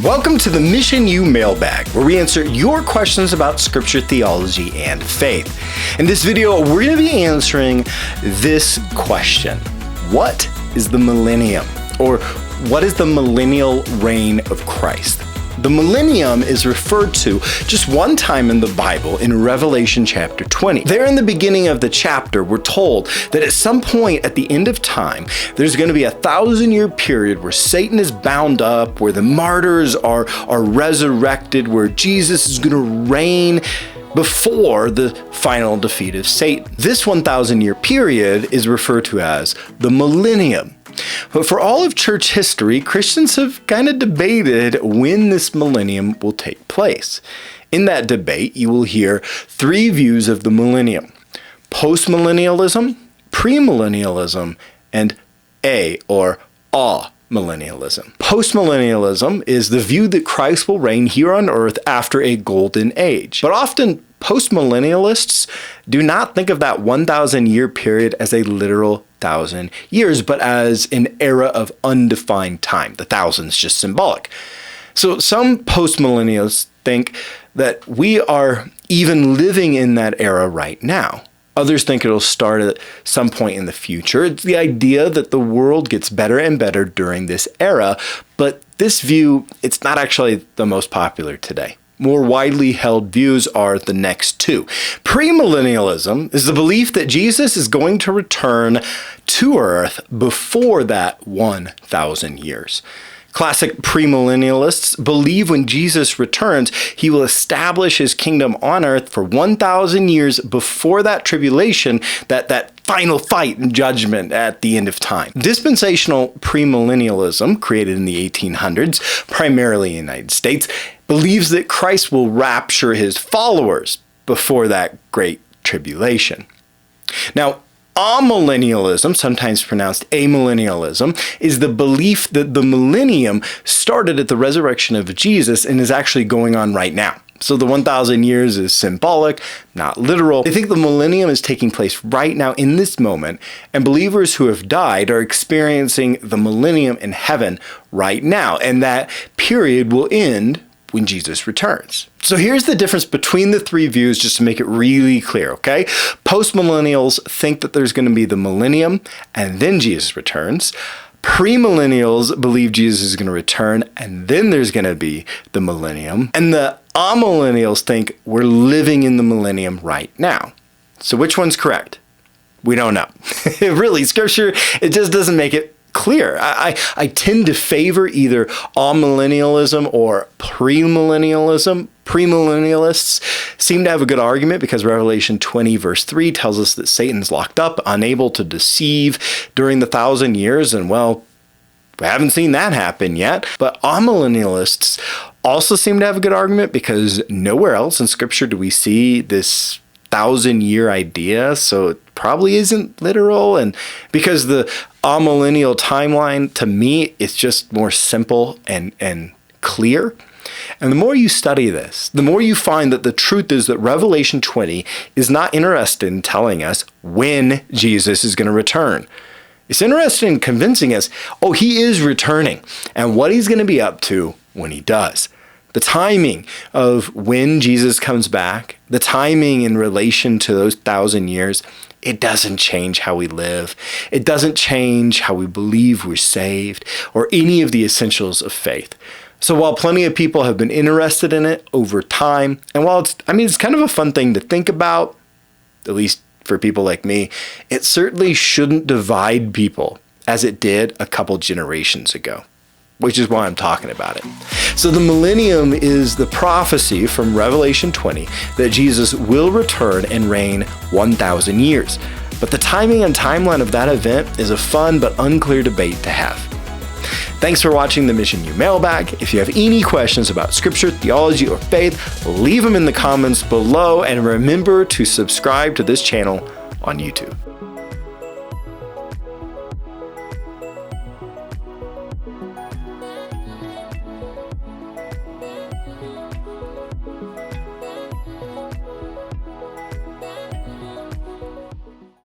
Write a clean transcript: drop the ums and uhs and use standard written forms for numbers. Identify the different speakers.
Speaker 1: Welcome to the Mission U Mailbag, where we answer your questions about scripture, theology, and faith. In this video, we're going to be answering this question. What is the millennium? Or what is the millennial reign of Christ? The millennium is referred to just one time in the Bible in Revelation chapter 20. There in the beginning of the chapter, we're told that at some point at the end of time, there's going to be a 1,000-year period where Satan is bound up, where the martyrs are resurrected, where Jesus is going to reign before the final defeat of Satan. This 1,000-year period is referred to as the millennium. But for all of church history, Christians have kind of debated when this millennium will take place. In that debate, you will hear three views of the millennium: Post-Millennialism, Pre-Millennialism, and Amillennialism. Post-Millennialism is the view that Christ will reign here on earth after a golden age. But often, post-millennialists do not think of that 1,000-year period as a literal 1,000 years, but as an era of undefined time. The 1,000's just symbolic. So some post-millennialists think that we are even living in that era right now. Others think it'll start at some point in the future. It's the idea that the world gets better and better during this era, but this view, it's not actually the most popular today. More widely held views are the next two. Pre-millennialism is the belief that Jesus is going to return to earth before that 1,000 years. Classic premillennialists believe when Jesus returns, he will establish his kingdom on earth for 1,000 years before that tribulation, that final fight and judgment at the end of time. Dispensational premillennialism, created in the 1800s, primarily in the United States, believes that Christ will rapture his followers before that great tribulation. Now, Amillennialism, sometimes pronounced amillennialism, is the belief that the millennium started at the resurrection of Jesus and is actually going on right now. So the 1,000 years is symbolic, not literal. They think the millennium is taking place right now in this moment, and believers who have died are experiencing the millennium in heaven right now, and that period will end when Jesus returns. So here's the difference between the three views, just to make it really clear, okay? Post-millennials think that there's going to be the millennium and then Jesus returns. Premillennials believe Jesus is going to return and then there's going to be the millennium. And the amillennials think we're living in the millennium right now. So which one's correct? We don't know. Really, scripture, it just doesn't make it clear. I tend to favor either amillennialism or premillennialism. Premillennialists seem to have a good argument because Revelation 20 verse 3 tells us that Satan's locked up, unable to deceive during the 1,000 years, and well, we haven't seen that happen yet. But amillennialists also seem to have a good argument because nowhere else in scripture do we see this 1,000-year idea, so it probably isn't literal. And because the amillennial timeline, to me, it's just more simple and clear. And the more you study this, the more you find that the truth is that Revelation 20 is not interested in telling us when Jesus is going to return. It's interested in convincing us, oh, he is returning, and what he's going to be up to when he does. The timing of when Jesus comes back, the timing in relation to those 1,000 years, it doesn't change how we live. It doesn't change how we believe we're saved or any of the essentials of faith. So while plenty of people have been interested in it over time, and while it's kind of a fun thing to think about, at least for people like me, it certainly shouldn't divide people as it did a couple generations ago, which is why I'm talking about it. So the millennium is the prophecy from Revelation 20 that Jesus will return and reign 1,000 years. But the timing and timeline of that event is a fun but unclear debate to have. Thanks for watching the Mission U Mailbag. If you have any questions about scripture, theology, or faith, leave them in the comments below, and remember to subscribe to this channel on YouTube.